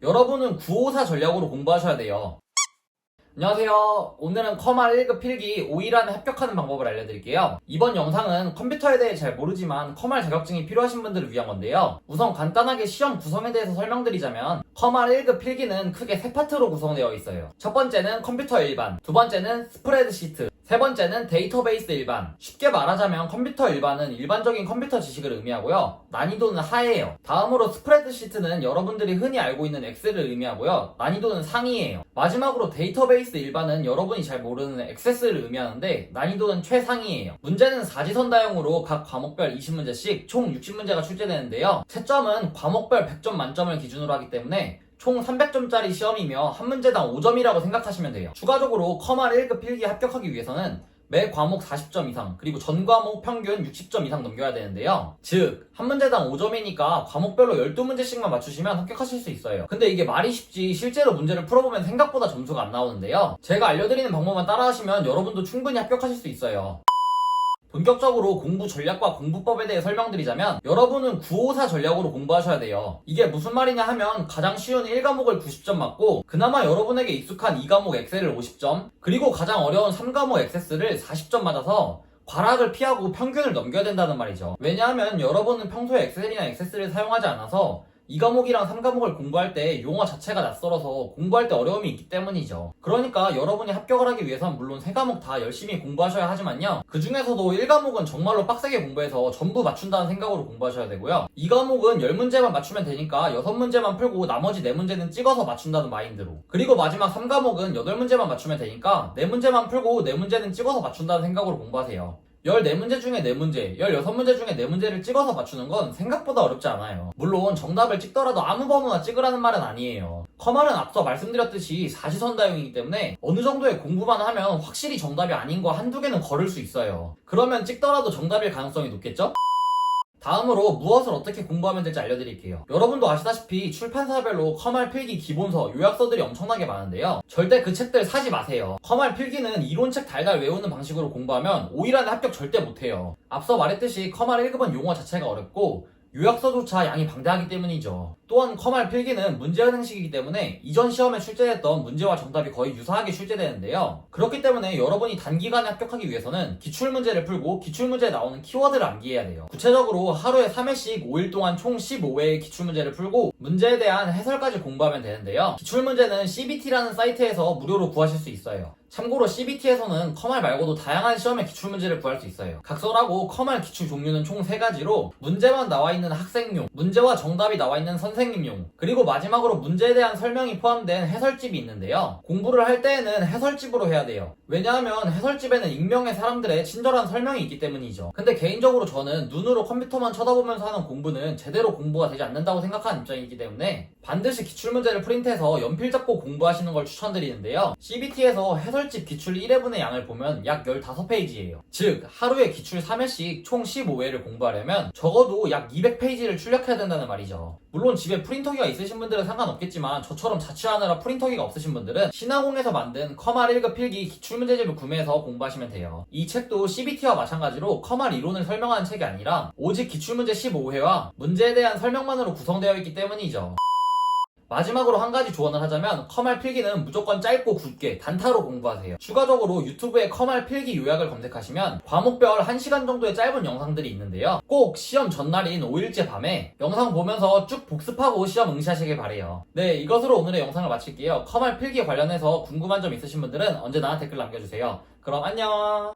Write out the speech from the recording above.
여러분은 954 전략으로 공부하셔야 돼요. 안녕하세요. 오늘은 커말 1급 필기 5일 안에 합격하는 방법을 알려드릴게요. 이번 영상은 컴퓨터에 대해 잘 모르지만 커말 자격증이 필요하신 분들을 위한 건데요. 우선 간단하게 시험 구성에 대해서 설명드리자면 커말 1급 필기는 크게 세 파트로 구성되어 있어요. 첫 번째는 컴퓨터 일반, 두 번째는 스프레드시트, 세 번째는 데이터베이스 일반. 쉽게 말하자면 컴퓨터 일반은 일반적인 컴퓨터 지식을 의미하고요. 난이도는 하예요. 다음으로 스프레드시트는 여러분들이 흔히 알고 있는 엑셀을 의미하고요. 난이도는 상이에요. 마지막으로 데이터베이스 일반은 여러분이 잘 모르는 액세스를 의미하는데 난이도는 최상이에요. 문제는 사지선다형으로 각 과목별 20문제씩 총 60문제가 출제되는데요. 채점은 과목별 100점 만점을 기준으로 하기 때문에 총 300점짜리 시험이며 한 문제당 5점이라고 생각하시면 돼요. 추가적으로 커말 1급 필기 합격하기 위해서는 매 과목 40점 이상, 그리고 전 과목 평균 60점 이상 넘겨야 되는데요. 즉, 한 문제당 5점이니까 과목별로 12문제씩만 맞추시면 합격하실 수 있어요. 근데 이게 말이 쉽지 실제로 문제를 풀어보면 생각보다 점수가 안 나오는데요. 제가 알려드리는 방법만 따라하시면 여러분도 충분히 합격하실 수 있어요. 본격적으로 공부 전략과 공부법에 대해 설명드리자면 여러분은 954 전략으로 공부하셔야 돼요. 이게 무슨 말이냐 하면 가장 쉬운 1과목을 90점 맞고 그나마 여러분에게 익숙한 2과목 엑셀을 50점 그리고 가장 어려운 3과목 액세스를 40점 맞아서 과락을 피하고 평균을 넘겨야 된다는 말이죠. 왜냐하면 여러분은 평소에 엑셀이나 액세스를 사용하지 않아서 2과목이랑 3과목을 공부할 때 용어 자체가 낯설어서 공부할 때 어려움이 있기 때문이죠. 그러니까 여러분이 합격을 하기 위해선 물론 3과목 다 열심히 공부하셔야 하지만요. 그 중에서도 1과목은 정말로 빡세게 공부해서 전부 맞춘다는 생각으로 공부하셔야 되고요. 2과목은 10문제만 맞추면 되니까 6문제만 풀고 나머지 4문제는 찍어서 맞춘다는 마인드로. 그리고 마지막 3과목은 8문제만 맞추면 되니까 4문제만 풀고 4문제는 찍어서 맞춘다는 생각으로 공부하세요. 14문제 중에 4문제, 16문제 중에 4문제를 찍어서 맞추는 건 생각보다 어렵지 않아요. 물론 정답을 찍더라도 아무 번호나 찍으라는 말은 아니에요. 커말은 앞서 말씀드렸듯이 사시선다형이기 때문에 어느 정도의 공부만 하면 확실히 정답이 아닌 거 한두 개는 거를 수 있어요. 그러면 찍더라도 정답일 가능성이 높겠죠? 다음으로 무엇을 어떻게 공부하면 될지 알려드릴게요. 여러분도 아시다시피 출판사별로 커말 필기 기본서, 요약서들이 엄청나게 많은데요. 절대 그 책들 사지 마세요. 커말 필기는 이론책 달달 외우는 방식으로 공부하면 5일 안에 합격 절대 못해요. 앞서 말했듯이 커말 1급은 용어 자체가 어렵고 요약서조차 양이 방대하기 때문이죠. 또한 커말 필기는 문제 은행식이기 때문에 이전 시험에 출제됐던 문제와 정답이 거의 유사하게 출제되는데요. 그렇기 때문에 여러분이 단기간에 합격하기 위해서는 기출문제를 풀고 기출문제에 나오는 키워드를 암기해야 돼요. 구체적으로 하루에 3회씩 5일 동안 총 15회의 기출문제를 풀고 문제에 대한 해설까지 공부하면 되는데요. 기출문제는 CBT라는 사이트에서 무료로 구하실 수 있어요. 참고로 CBT에서는 커말 말고도 다양한 시험의 기출문제를 구할 수 있어요. 각설하고 커말 기출 종류는 총 3가지로 문제만 나와 있는 학생용, 문제와 정답이 나와 있는 선생님용, 그리고 마지막으로 문제에 대한 설명이 포함된 해설집이 있는데요. 공부를 할 때에는 해설집으로 해야 돼요. 왜냐하면 해설집에는 익명의 사람들의 친절한 설명이 있기 때문이죠. 근데 개인적으로 저는 눈으로 컴퓨터만 쳐다보면서 하는 공부는 제대로 공부가 되지 않는다고 생각하는 입장이기 때문에 반드시 기출문제를 프린트해서 연필 잡고 공부하시는 걸 추천드리는데요. CBT에서 해설집 기출 1회분의 양을 보면 약 15페이지예요. 즉 하루에 기출 3회씩 총 15회를 공부하려면 적어도 약 200페이지를 출력해야 된다는 말이죠. 물론 집에 프린터기가 있으신 분들은 상관없겠지만 저처럼 자취하느라 프린터기가 없으신 분들은 신화공에서 만든 커말 1급 필기 기출문제집을 구매해서 공부하시면 돼요. 이 책도 CBT와 마찬가지로 커말 이론을 설명하는 책이 아니라 오직 기출문제 15회와 문제에 대한 설명만으로 구성되어 있기 때문이죠. 마지막으로 한 가지 조언을 하자면 커말 필기는 무조건 짧고 굵게 단타로 공부하세요. 추가적으로 유튜브에 커말 필기 요약을 검색하시면 과목별 1시간 정도의 짧은 영상들이 있는데요. 꼭 시험 전날인 5일째 밤에 영상 보면서 쭉 복습하고 시험 응시하시길 바래요. 네, 이것으로 오늘의 영상을 마칠게요. 커말 필기 관련해서 궁금한 점 있으신 분들은 언제나 댓글 남겨주세요. 그럼 안녕.